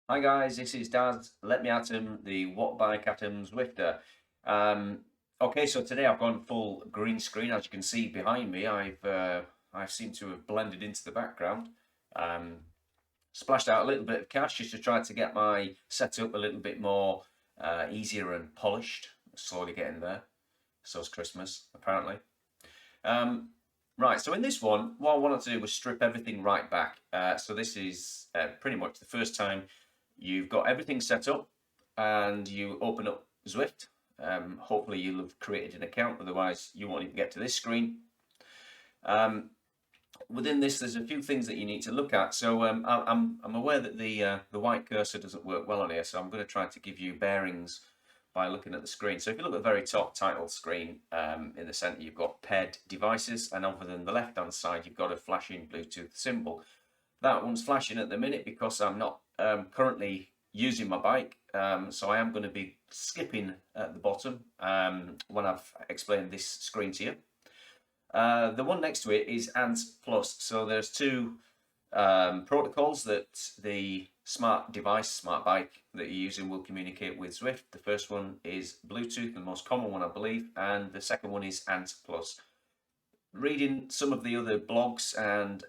Hi guys, this is Daz. Let me atom the WattbikeAtomZwifter. Okay, so today I've gone full green screen. As you can see behind me, I seem to have blended into the background. Um, Splashed out a little bit of cash just to try to get my setup a little bit more easier and polished. Slowly getting there. So it's Christmas, apparently. Um, right, so in this one, what I wanted to do was strip everything right back. So this is pretty much the first time you've got everything set up and you open up Zwift. Hopefully you'll have created an account, otherwise you won't even get to this screen. Within this, there's a few things that you need to look at. So I'm aware that the white cursor doesn't work well on here, so I'm going to try to give you bearings by looking at the screen. So if you look at the very top title screen, in the center you've got paired devices, and over on the left hand side you've got a flashing Bluetooth symbol. That one's flashing at the minute because I'm not currently using my bike, so I am going to be skipping at the bottom when I've explained this screen to you. The one next to it is ANT Plus. So there's two protocols that the smart device, smart bike that you're using will communicate with Zwift. The first one is Bluetooth, the most common one I believe, and the second one is ANT Plus. Reading some of the other blogs and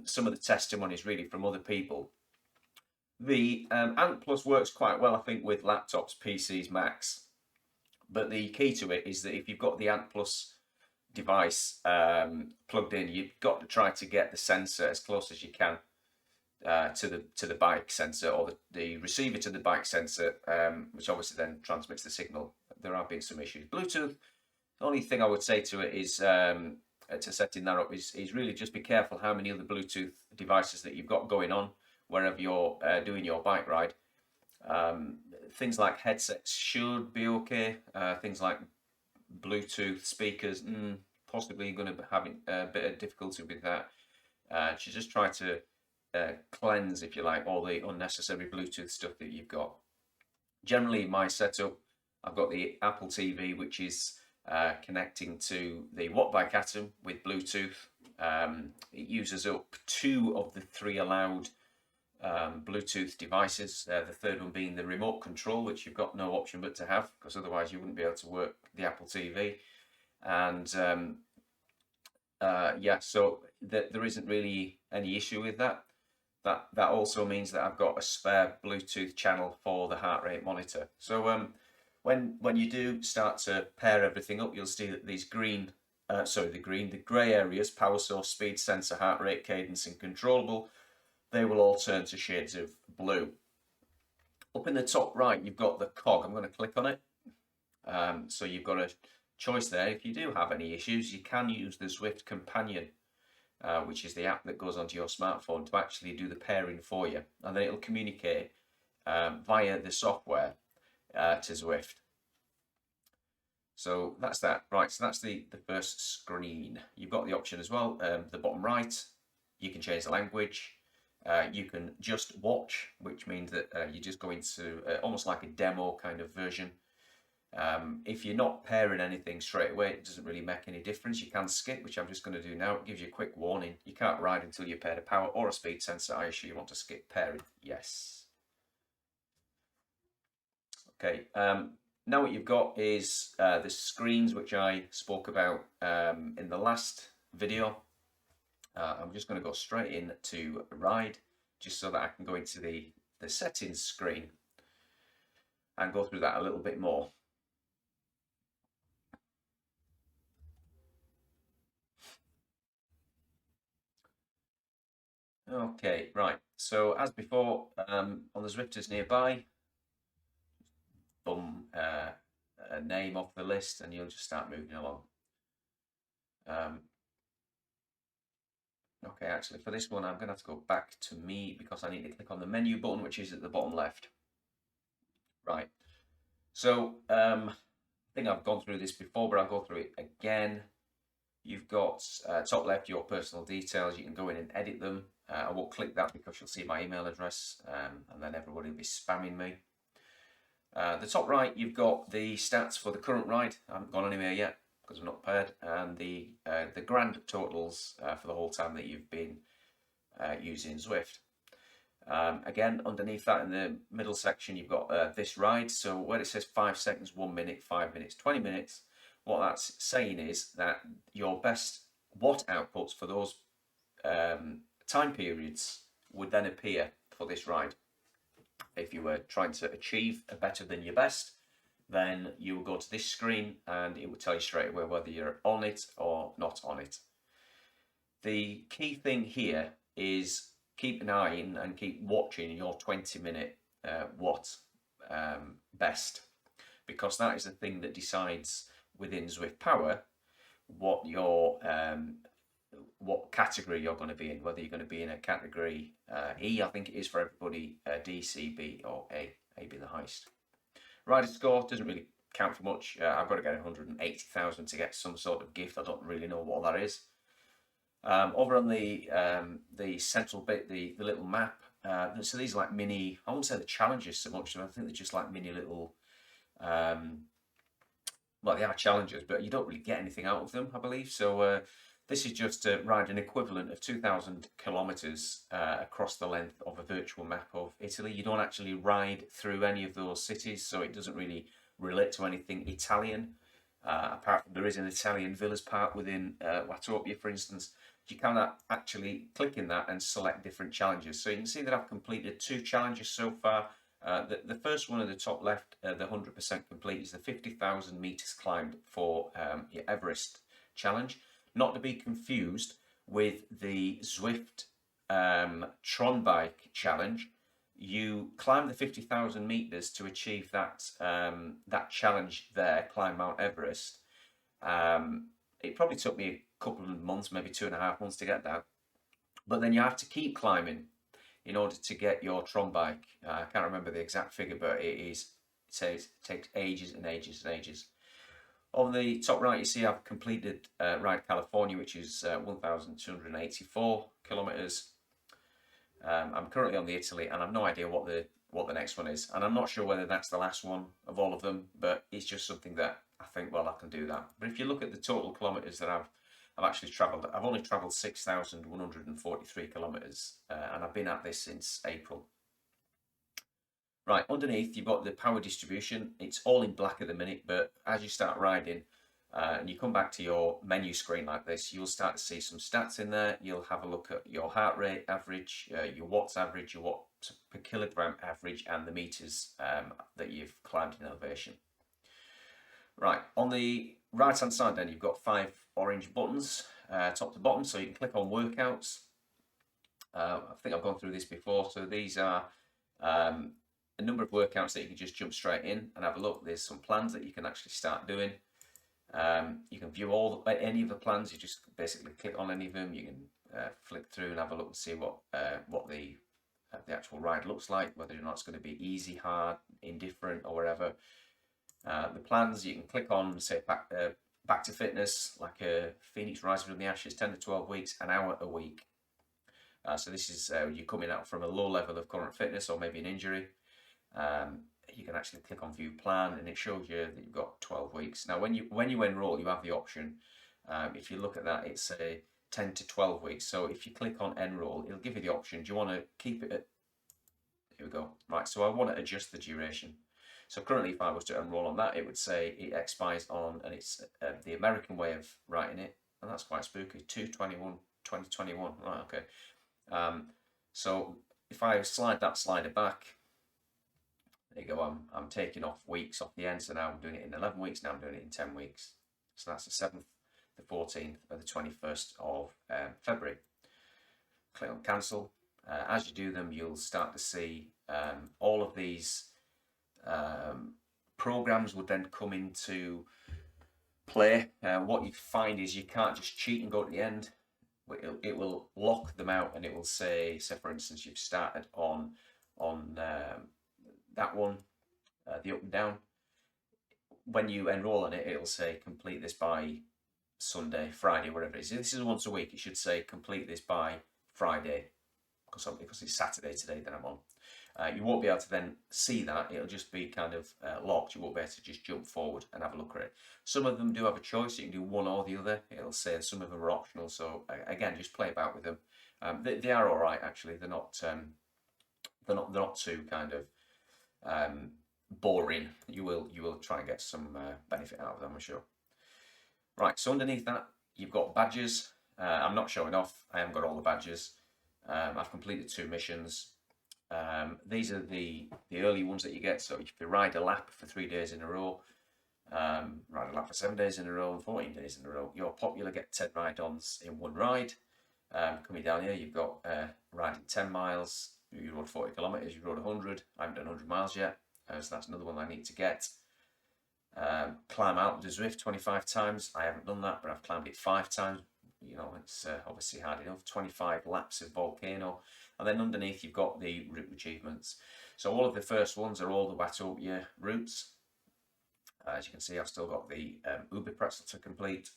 some of the testimonies really from other people, the ANT Plus works quite well, I think, with laptops, PCs, Macs. But the key to it is that if you've got the ANT Plus device plugged in, you've got to try to get the sensor as close as you can to the bike sensor, or the receiver to the bike sensor, which obviously then transmits the signal. There have been some issues. Bluetooth, the only thing I would say to it is to setting that up is really just be careful how many other Bluetooth devices that you've got going on wherever you're doing your bike ride. Things like headsets should be okay. Things like Bluetooth speakers, possibly going to be having a bit of difficulty with that. So just try to cleanse, if you like, all the unnecessary Bluetooth stuff that you've got. Generally, my setup, I've got the Apple TV, which is connecting to the Wattbike Atom with Bluetooth. It uses up 2 of the 3 allowed Bluetooth devices, the third one being the remote control, which you've got no option but to have, because otherwise you wouldn't be able to work the Apple TV. And yeah, so there isn't really any issue with that. That also means that I've got a spare Bluetooth channel for the heart rate monitor. So when you do start to pair everything up, you'll see that these the grey areas, power source, speed sensor, heart rate, cadence, and controllable, they will all turn to shades of blue. Up in the top right, you've got the cog. I'm going to click on it. So you've got a choice there. If you do have any issues, you can use the Zwift Companion, which is the app that goes onto your smartphone to actually do the pairing for you. And then it'll communicate via the software to Zwift. So that's that. Right, so that's the first screen. You've got the option as well, the bottom right, you can change the language. You can just watch, which means that you just go into almost like a demo kind of version. If you're not pairing anything straight away, it doesn't really make any difference. You can skip, which I'm just going to do now. It gives you a quick warning. You can't ride until you've paired a power or a speed sensor. Are you sure you want to skip pairing? Yes. Okay. Now what you've got is the screens which I spoke about in the last video. I'm just going to go straight in to ride, just so that I can go into the settings screen and go through that a little bit more. Okay, right. So as before, on the Zwifters nearby, boom, a name off the list, and you'll just start moving along. Okay, actually, for this one, I'm going to have to go back to me because I need to click on the menu button, which is at the bottom left. Right. So I think I've gone through this before, but I'll go through it again. You've got top left your personal details. You can go in and edit them. I won't click that because you'll see my email address, and then everybody will be spamming me. The top right, you've got the stats for the current ride. I haven't gone anywhere yet because I'm not paired, and the grand totals for the whole time that you've been using Zwift. Again, underneath that in the middle section, you've got this ride. So where it says 5 seconds, 1 minute, 5 minutes, 20 minutes, what that's saying is that your best watt outputs for those time periods would then appear for this ride. If you were trying to achieve a better than your best, then you will go to this screen and it will tell you straight away whether you're on it or not on it. The key thing here is keep an eye in and keep watching your 20-minute watt best, because that is the thing that decides within Zwift Power what your what category you're going to be in, whether you're going to be in a category E, I think it is for everybody, D, C, B, or A being the highest. Rider score doesn't really count for much. I've got to get 180,000 to get some sort of gift. I don't really know what that is. Over on the central bit, the little map, so these are like mini, I won't say the challenges so much, I think they're just like mini little, well, they are challenges, but you don't really get anything out of them, I believe. So this is just to ride an equivalent of 2,000 kilometers across the length of a virtual map of Italy. You don't actually ride through any of those cities, so it doesn't really relate to anything Italian. Apart from there is an Italian villas part within Watopia, for instance. You can actually click in that and select different challenges. So you can see that I've completed 2 challenges so far. The first one at the top left, the 100% complete, is the 50,000 meters climbed for your Everest challenge. Not to be confused with the Zwift Tron bike challenge. You climb the 50,000 meters to achieve that that challenge there, climb Mount Everest. It probably took me a couple of months, maybe 2.5 months to get that. But then you have to keep climbing in order to get your Tron bike. I can't remember the exact figure, but it takes ages and ages and ages. On the top right, you see I've completed Ride California, which is 1,284 kilometers. I'm currently on the Italy, and I've no idea what the next one is, and I'm not sure whether that's the last one of all of them, but it's just something that I think, well, I can do that. But if you look at the total kilometers that I've actually travelled, I've only travelled 6,143 kilometers, and I've been at this since April. Right, underneath you've got the power distribution. It's all in black at the minute, but as you start riding and you come back to your menu screen like this, you'll start to see some stats in there. You'll have a look at your heart rate average, your watts average, your watts per kilogram average, and the meters that you've climbed in elevation. Right, on the right hand side then you've got 5 orange buttons top to bottom, so you can click on workouts. I think I've gone through this before, so these are a number of workouts that you can just jump straight in and have a look. There's some plans that you can actually start doing. You can view any of the plans. You just basically click on any of them. You can flick through and have a look and see what the actual ride looks like, whether or not it's going to be easy, hard, indifferent, or whatever. The plans you can click on, say back to fitness, like a phoenix rising from the ashes, 10 to 12 weeks, an hour a week. So this is you're coming out from a low level of current fitness or maybe an injury. You can actually click on view plan, and it shows you that you've got 12 weeks. Now when you enroll, you have the option, if you look at that, it's a 10 to 12 weeks. So if you click on enroll, it'll give you the option, do you want to keep it at, here we go, right, so I want to adjust the duration. So currently if I was to enroll on that, it would say it expires on, and it's the American way of writing it, and that's quite spooky, 2/21/2021, right, okay. So if I slide that slider back, there you go, I'm taking off weeks off the end, so now I'm doing it in 11 weeks, now I'm doing it in 10 weeks. So that's the 7th, the 14th, and the 21st of February. Click on cancel. As you do them, you'll start to see all of these programs would then come into play. What you find is you can't just cheat and go to the end. It will lock them out, and it will say for instance, you've started on that one, the up and down. When you enroll on it, it'll say complete this by Sunday, Friday, whatever it is. This is once a week. It should say complete this by Friday, because it's Saturday today that I'm on. You won't be able to then see that. It'll just be kind of locked. You won't be able to just jump forward and have a look at it. Some of them do have a choice. You can do one or the other. It'll say some of them are optional. So again, just play about with them. They are all right, actually. They're not they're not too kind of boring. You will try and get some benefit out of them, I'm sure. Right, so underneath that you've got badges. I'm not showing off. I haven't got all the badges. I've completed 2 missions. These are the early ones that you get. So if you ride a lap for 3 days in a row, ride a lap for 7 days in a row and 14 days in a row, you're popular, get 10 ride-ons in one ride. Coming down here, you've got riding 10 miles. You rode 40 kilometers, you rode 100. I haven't done 100 miles yet, so that's another one I need to get. Climb out the Zwift 25 times. I haven't done that, but I've climbed it 5 times. You know, it's obviously hard enough. 25 laps of volcano. And then underneath you've got the route achievements. So all of the first ones are all the WattbikeAtomZwifter routes. As you can see, I've still got the Uber pretzel to complete.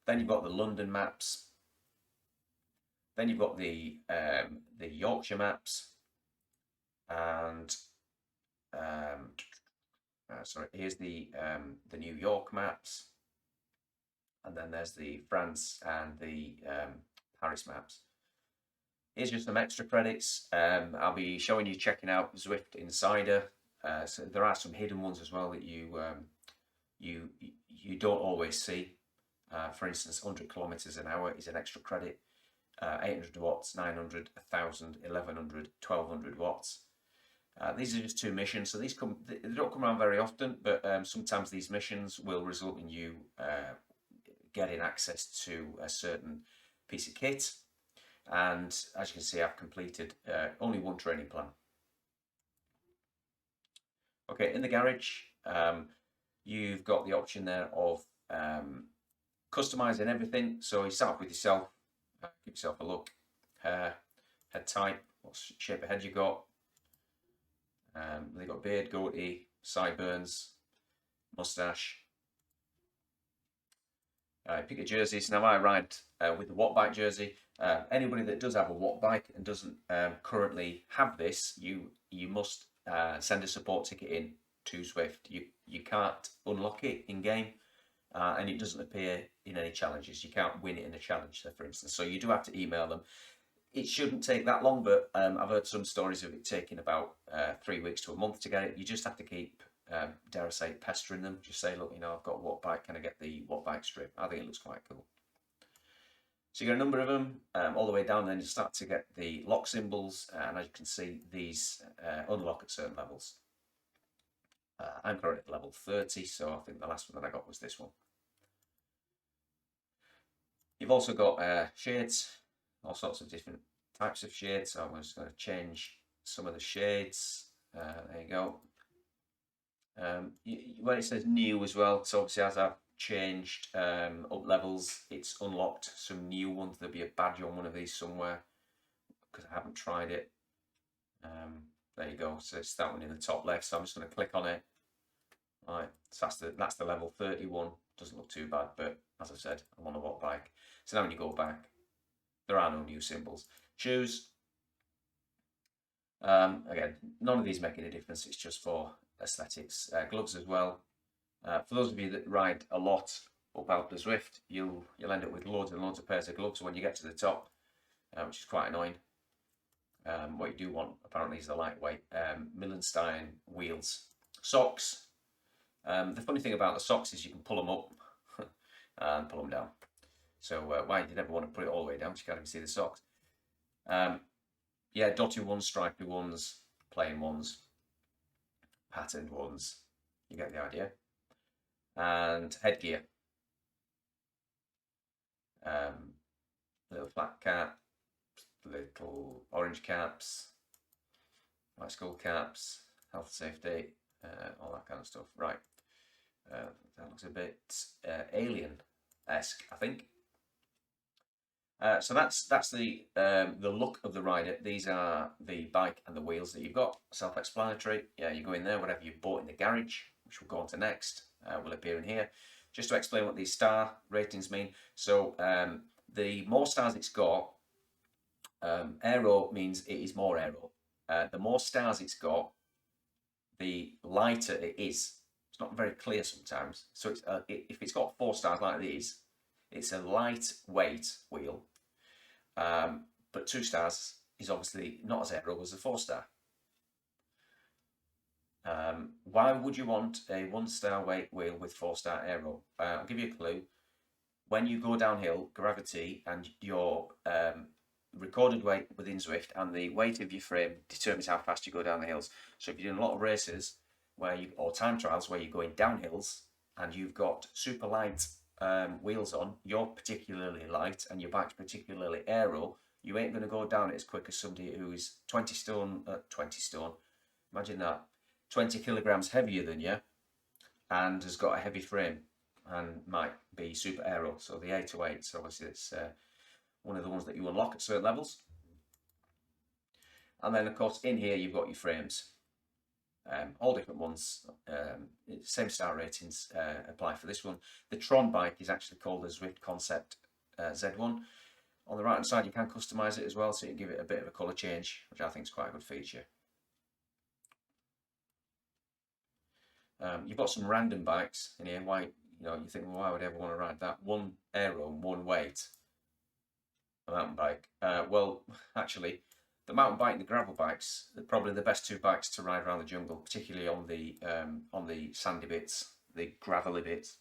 Then you've got the London maps. Then you've got the Yorkshire maps. And sorry, here's the New York maps. And then there's the France and the Paris maps. Here's just some extra credits. I'll be showing you checking out Zwift Insider. So there are some hidden ones as well that you don't always see. For instance, 100 kilometers an hour is an extra credit. 800 watts, 900, 1000, 1100, 1200 watts. These are just 2 missions, so they don't come around very often, but sometimes these missions will result in you getting access to a certain piece of kit. And as you can see, I've completed only 1 training plan. Okay, in the garage, you've got the option there of customizing everything. So you start off with yourself, give yourself a look, head type, what shape of head you got. They've got beard, goatee, sideburns, mustache. Pick your jerseys. Now I ride with the Wattbike jersey. Anybody that does have a Wattbike and doesn't currently have this, you must send a support ticket in to Zwift. You can't unlock it in game, and it doesn't appear in any challenges. You can't win it in a challenge, for instance. So you do have to email them. It shouldn't take that long, but I've heard some stories of it taking about 3 weeks to a month to get it. You just have to keep, dare I say, pestering them. Just say, look, you know, I've got a Wattbike, can I get the Wattbike strip? I think it looks quite cool. So you get a number of them all the way down, then you start to get the lock symbols, and as you can see, these unlock at certain levels. I'm currently at level 30, so I think the last one that I got was this one. You've also got shades, all sorts of different types of shades. So I'm just going to change some of the shades. There you go. When it says new as well, so obviously as I've changed up levels, it's unlocked some new ones. There'll be a badge on one of these somewhere because I haven't tried it. There you go. So it's that one in the top left. So I'm just going to click on it. Right. So that's the level 31. Doesn't look too bad, but as I said, I'm on a Wattbike. So now when you go back, there are no new symbols. Shoes. Again, none of these make any difference. It's just for aesthetics. Gloves as well. For those of you that ride a lot up out the Zwift, you'll end up with loads and loads of pairs of gloves when you get to the top, which is quite annoying. What you do want apparently is the lightweight Millenstein wheels. Socks. The funny thing about the socks is you can pull them up and pull them down. So why you never want to put it all the way down, you can't even see the socks. Yeah, dotted ones, stripy ones, plain ones, patterned ones. You get the idea. And headgear. Little flat cap, little orange caps, white skull caps, health safety, all that kind of stuff. Right. That looks a bit alien-esque, I think. So that's the look of the rider. These are the bike and the wheels that you've got. Self-explanatory. Yeah, you go in there, whatever you bought in the garage, which we'll go on to next, will appear in here. Just to explain what these star ratings mean. So the more stars it's got, aero means it is more aero. The more stars it's got, the lighter it is. It's not very clear sometimes. So it's, if it's got 4 stars like these, it's a lightweight wheel. But 2 stars is obviously not as aero as a 4-star. Why would you want a 1-star weight wheel with 4-star aero? I'll give you a clue. When you go downhill, gravity and your recorded weight within Zwift and the weight of your frame determines how fast you go down the hills. So if you're doing a lot of races or time trials where you're going down hills and you've got super light wheels on, you're particularly light and your bike's particularly aero, you ain't going to go down it as quick as somebody who's 20 stone, imagine that, 20 kilograms heavier than you and has got a heavy frame and might be super aero. So the 808, so obviously it's one of the ones that you unlock at certain levels. And then of course in here you've got your frames, all different ones, same star ratings apply for this one. The Tron bike is actually called the Zwift Concept Z1. On the right hand side you can customise it as well, so you can give it a bit of a colour change, which I think is quite a good feature. You've got some random bikes in here. Why, you think, well, why would I ever want to ride that? One aero and one weight, a mountain bike. Well, actually, the mountain bike and the gravel bikes are probably the best two bikes to ride around the jungle, particularly on the sandy bits, the gravelly bits.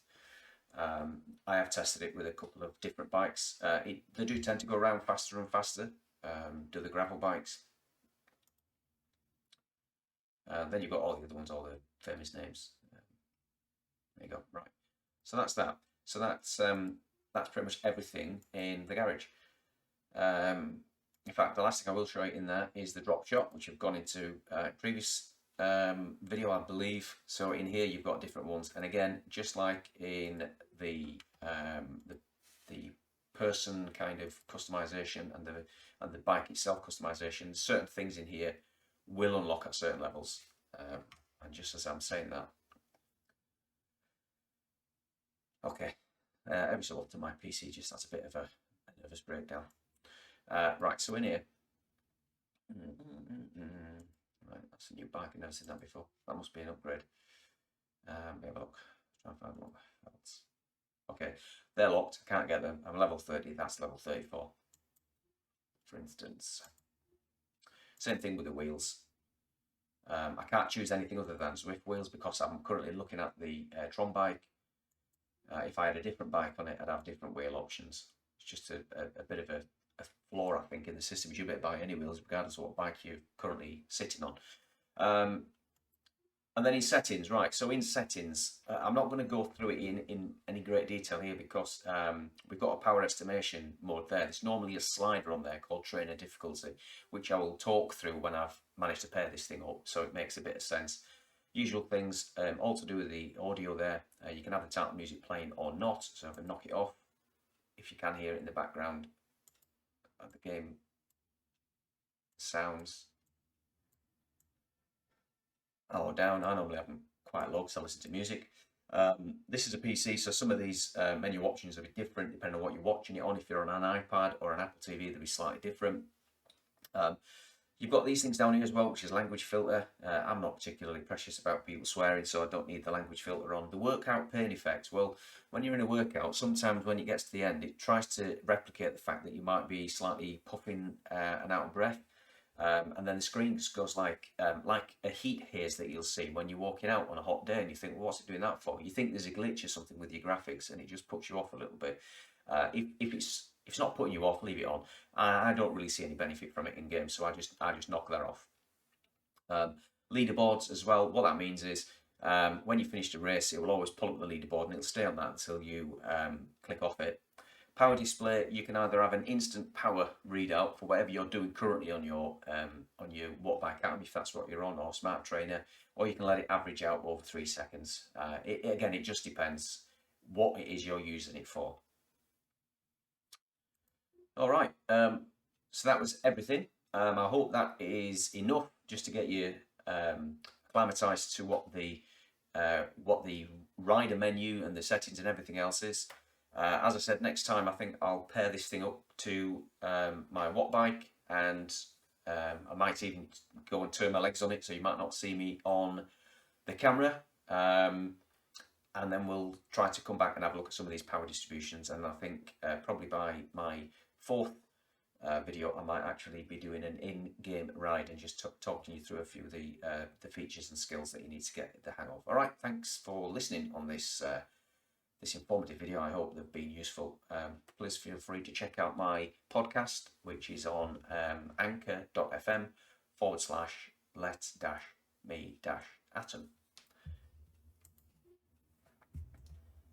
I have tested it with a couple of different bikes. They do tend to go around faster and faster, do the gravel bikes. Then you've got all the other ones, all the famous names. There you go. Right. So that's that. So that's pretty much everything in the garage. In fact, the last thing I will show you in there is the drop shot, which I've gone into previous video, I believe. So in here you've got different ones, and again, just like in the person kind of customization and the bike itself customization, certain things in here will unlock at certain levels. And just as I'm saying that, okay, every so often my PC just has a bit of a nervous breakdown. Right, so in here, right, that's a new bike. I've never seen that before. That must be an upgrade. Let me have a look. Try and find one else. Okay, they're locked. I can't get them. I'm level 30. That's level 34, for instance. Same thing with the wheels. I can't choose anything other than Zwift wheels because I'm currently looking at the Tron bike. If I had a different bike on it, I'd have different wheel options. It's just a bit of a flaw, I think, in the system. You'll be able to buy any wheels regardless of what bike you're currently sitting on. And then in settings, right, so in settings, I'm not going to go through it in any great detail here because we've got a power estimation mode there. There's normally a slider on there called trainer difficulty, which I will talk through when I've managed to pair this thing up, so it makes a bit of sense. Usual things, all to do with the audio there. You can have the title music playing or not, so I can knock it off. If you can hear it in the background, the game sounds. Or down. I normally have them quite low because I listen to music. This is a PC, so some of these menu options will be different depending on what you're watching it on. If you're on an iPad or an Apple TV, they'll be slightly different. You've got these things down here as well, which is language filter. I'm not particularly precious about people swearing, so I don't need the language filter on. The workout pain effect. Well, when you're in a workout, sometimes when it gets to the end, it tries to replicate the fact that you might be slightly puffing and out of breath. And then the screen just goes like a heat haze that you'll see when you're walking out on a hot day, and you think, well, what's it doing that for? You think there's a glitch or something with your graphics, and it just puts you off a little bit. If it's not putting you off, leave it on. I don't really see any benefit from it in game, so I just knock that off. Leaderboards as well. What that means is when you finish the race, it will always pull up the leaderboard, and it'll stay on that until you click off it. Power display, you can either have an instant power readout for whatever you're doing currently on your WattbikeAtom, if that's what you're on, or Smart Trainer, or you can let it average out over 3 seconds. Again, it just depends what it is you're using it for. All right, so that was everything. I hope that is enough just to get you acclimatized to what the rider menu and the settings and everything else is. As I said, next time I think I'll pair this thing up to my Wattbike, and I might even go and turn my legs on it, so you might not see me on the camera. And then we'll try to come back and have a look at some of these power distributions, and I think probably by my fourth video, I might actually be doing an in-game ride and just talking you through a few of the features and skills that you need to get the hang of. All right, thanks for listening on this this informative video. I hope they've been useful. Please feel free to check out my podcast, which is on anchor.fm/let-me-atom.